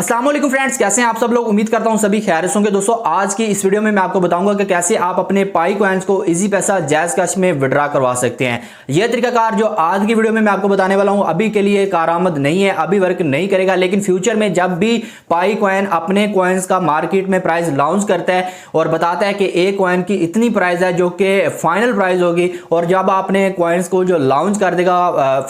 अस्सलाम वालेकुम फ्रेंड्स, कैसे हैं आप सब लोग। उम्मीद करता हूं सभी खैरियत होंगे। दोस्तों आज की इस वीडियो में मैं आपको बताऊंगा कि कैसे आप अपने पाई कॉइन्स को इजी पैसा जैज़ कैश में विड्रॉ करवा सकते हैं। यह तरीकाकार जो आज की वीडियो में मैं आपको बताने वाला हूं अभी के लिए कारआमद नहीं है, अभी वर्क नहीं करेगा, लेकिन फ्यूचर में जब भी पाई कॉइन अपने कॉइन्स का मार्केट में प्राइस लॉन्च करता है और बताता है कि एक कॉइन की इतनी प्राइस है जो कि फाइनल प्राइस होगी, और जब अपने कॉइन्स को जो लॉन्च कर देगा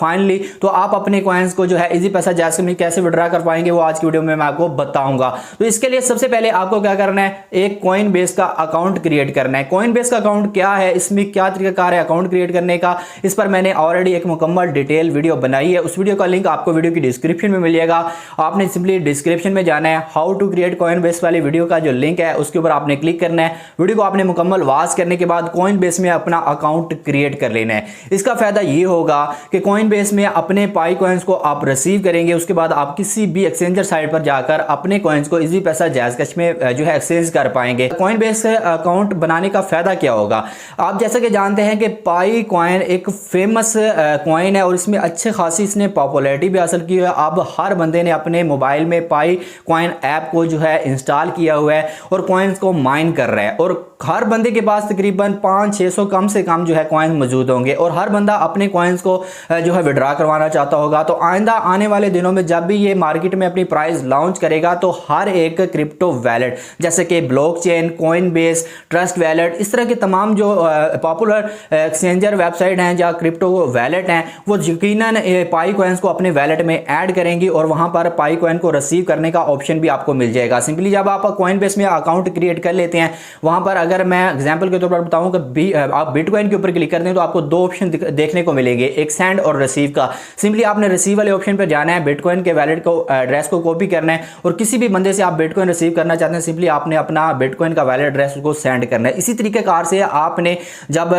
फाइनली, तो आप अपने कॉइन्स को जो है इजी पैसा जैज़ कैश में कैसे विड्रॉ कर पाएंगे वो आज की वीडियो में मैं आपको बताऊंगा। तो इसके लिए सबसे पहले आपको क्या करना है, एक कॉइन बेस का अकाउंट क्रिएट करना है। कॉइन बेस का अकाउंट क्या है, इसमें क्या तरीकाकार है अकाउंट क्रिएट करने का, इस पर मैंने ऑलरेडी एक मुकम्मल डिटेल वीडियो बनाई है। उस वीडियो का लिंक आपको वीडियो की डिस्क्रिप्शन में मिल जाएगा। आपने सिंपली डिस्क्रिप्शन में जाना है, how to create Coinbase वाली वीडियो का जो लिंक है उसके ऊपर आपने क्लिक करना है। वीडियो को आपने मुकम्मल वॉच करने के बाद कॉइन बेस में अपना अकाउंट क्रिएट कर लेना है। इसका फायदा ये होगा कि कॉइन बेस में अपने पाई कॉइन्स को आप रिसीव करेंगे, उसके बाद आप किसी भी एक्सचेंजर साइट पर जाकर अपने कॉइन्स को इजी पैसा जैज़ कैश में जो है एक्सचेंज कर पाएंगे। कॉइन बेस अकाउंट बनाने का फायदा क्या होगा, आप जैसा कि जानते हैं कि पाई कॉइन एक फेमस कॉइन है और इसमें अच्छे खासी इसने पॉपुलैरिटी भी हासिल की है। अब हर बंदे ने अपने मोबाइल में पाई कॉइन ऐप को जो है इंस्टॉल किया हुआ है और कॉइन्स को माइन कर रहा है, और हर बंदे के पास तकरीबन 500-600 कम से कम जो है कॉइन मौजूद होंगे, और हर बंदा अपने कॉइन्स को जो है विड्रॉ करवाना चाहता होगा। तो आइंदा आने वाले दिनों में जब भी ये मार्केट में अपनी प्राइस लॉन्च करेगा तो हर एक क्रिप्टो वैलेट जैसे कि blockchain, coin base, trust wallet, इस तरह के तमाम जो पॉपुलर एक्सचेंजर वेबसाइट हैं या क्रिप्टो वैलेट हैं, वो यकीनन पाई कॉइन्स को अपने वैलेट में ऐड करेंगी और वहां पर पाई कॉइन को रिसीव करने का ऑप्शन भी आपको मिल जाएगा। सिंपली जब आप कॉइन बेस में अकाउंट क्रिएट कर लेते हैं, वहां पर अगर मैं एग्जांपल के तौर पर बताऊं कि आप बिटकॉइन के ऊपर क्लिक करते हैं तो आपको दो ऑप्शन देखने को मिलेंगे, एक सेंड और रिसीव का। सिंपली आपने रिसीव वाले ऑप्शन पर जाना है, बिटकॉइन के वैलेट को एड्रेस को कॉपी करना है, और किसी भी बंदे से आप बिटकॉइन रिसीव करना चाहते हैं सिंपली आपने अपना बिटकॉइन का वैलेट एड्रेस को सेंड करना है। इसी तरीके कार से आपने जब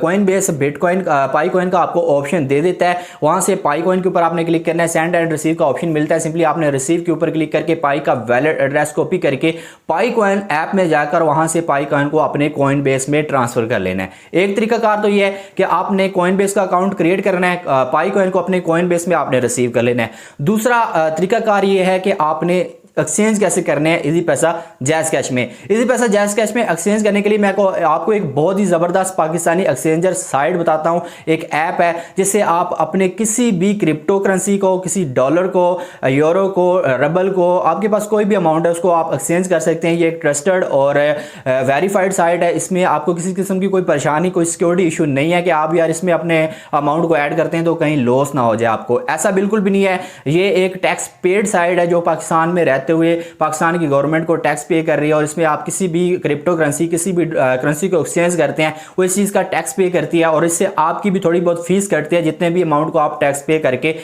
कॉइन बेस बिटकॉइन पाई कॉइन का आपको ऑप्शन दे देता है, वहां से पाई कॉइन के ऊपर आपने क्लिक करना है, सेंड एंड रिसीव का ऑप्शन मिलता है। सिंपली आपने रिसीव के ऊपर क्लिक करके पाई का वैलेट एड्रेस कॉपी करके पाई कॉइन ऐप में जाकर वहां से पाई कॉइन को अपने कॉइन बेस में ट्रांसफर कर लेना है। एक तरीका कार तो यह है कि आपने कॉइन बेस का अकाउंट क्रिएट करना है, पाई कॉइन को अपने कॉइन बेस में आपने रिसीव कर लेना है। दूसरा तरीका कार यह है कि आपने एक्सचेंज कैसे करने हैं इजी पैसा जैज़ कैश में। इजी पैसा जैज़ कैश में एक्सचेंज करने के लिए मैं आपको एक बहुत ही ज़बरदस्त पाकिस्तानी एक्सचेंजर साइट बताता हूं। एक ऐप है जिससे आप अपने किसी भी क्रिप्टो करेंसी को, किसी डॉलर को, यूरो को, रबल को, आपके पास कोई भी अमाउंट है उसको आप एक्सचेंज कर सकते हैं। ये एक ट्रस्टेड और वेरीफाइड साइट है। इसमें आपको किसी किस्म की कोई परेशानी, कोई सिक्योरिटी इशू नहीं है कि आप यार इसमें अपने अमाउंट को ऐड करते हैं तो कहीं लॉस ना हो जाए आपको, ऐसा बिल्कुल भी नहीं है। ये एक टैक्स पेड साइट है जो पाकिस्तान में रहते हुए पाकिस्तान की गवर्नमेंट को टैक्स पे कर रही है, और इसमें आप किसी भी क्रिप्टो करेंसी, किसी भी करेंसी को एक्सचेंज करते हैं वो इस चीज का टैक्स पे करती है, और इससे आपकी भी थोड़ी बहुत फीस कटती है जितने भी अमाउंट को आप टैक्स पे करके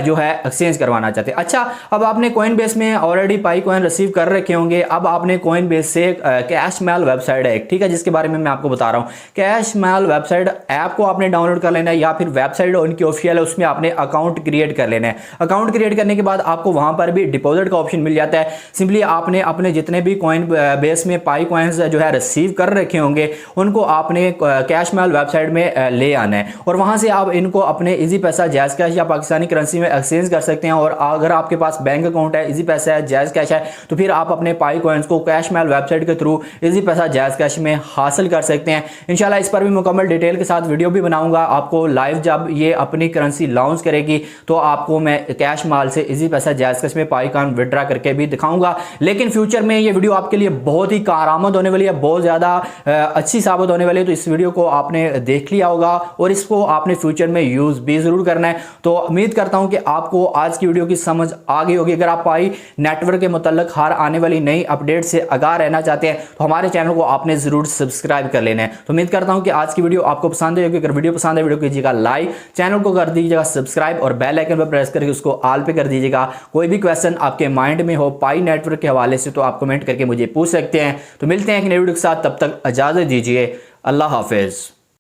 जो है एक्सचेंज करवाना चाहते हैं। अच्छा, अब आपने कॉइन बेस में ऑलरेडी पाई कॉइन रिसीव कर रखे होंगे। अब आपने कॉइन बेस से कैश मैल वेबसाइट है, ठीक है, जिसके बारे में मैं आपको बता रहा हूं। कैश मैल वेबसाइट ऐप को आपने डाउनलोड कर लेना है, या फिर वेबसाइट उनकी ऑफिशियल है उसमें आपने अकाउंट क्रिएट कर लेना है। अकाउंट क्रिएट करने के बाद आपको वहां पर भी डिपॉजिट का ऑप्शन मिल जाता है। सिंपली आपने अपने जितने भी कॉइन बेस में पाई कॉइन्स जो है रिसीव कर रखे होंगे उनको आपने कैश मैल वेबसाइट में ले आना है, और वहां से आप इनको अपने इजी पैसा जैज़ कैश या पाकिस्तानी करेंसी में एक्सचेंज कर सकते हैं। और अगर आपके पास बैंक अकाउंट है, इजी पैसा है, जैज़ कैश है, तो फिर आप अपने पाई कॉइन्स को कैश मैल वेबसाइट के थ्रू इजी पैसा जैज़ कैश में हासिल कर सकते हैं। इंशाल्लाह इस पर भी मुकम्मल डिटेल के साथ वीडियो भी बनाऊंगा आपको लाइव। जब ये अपनी करेंसी लॉन्च करेगी तो आपको मैं कैश माल से इजी पैसा जैज़ कैश में पाई कॉइन विड्रॉ करके भी दिखाऊंगा। लेकिन फ्यूचर में ये वीडियो आपके लिए बहुत ही कारआमद होने वाली है, बहुत ज़्यादा अच्छी साबित होने वाली है। तो इस वीडियो को आपने देख लिया होगा और इसको आपने फ्यूचर में यूज़ भी ज़रूर करना है। तो उम्मीद करता हूं कि आपको आज की वीडियो की समझ आ गई होगी। अगर आप पाई नेटवर्क के मुतल्लिक हर आने वाली नई अपडेट से आगाह रहना चाहते हैं तो हमारे चैनल को आपने ज़रूर सब्सक्राइब कर लेना है। तो उम्मीद करता हूँ कि आज की वीडियो आपको पसंद आई होगी। अगर वीडियो पसंद है वीडियो कीजिएगा लाइक, चैनल को कर दीजिएगा सब्सक्राइब और बेल आइकन पर प्रेस करके उसको ऑल पे कर दीजिएगा। कोई भी क्वेश्चन आपके माइंड में हो पाई नेटवर्क के हवाले से तो आप कमेंट करके मुझे पूछ सकते हैं। तो मिलते हैं एक नई वीडियो के साथ, तब तक इजाजत दीजिए। अल्लाह हाफिज।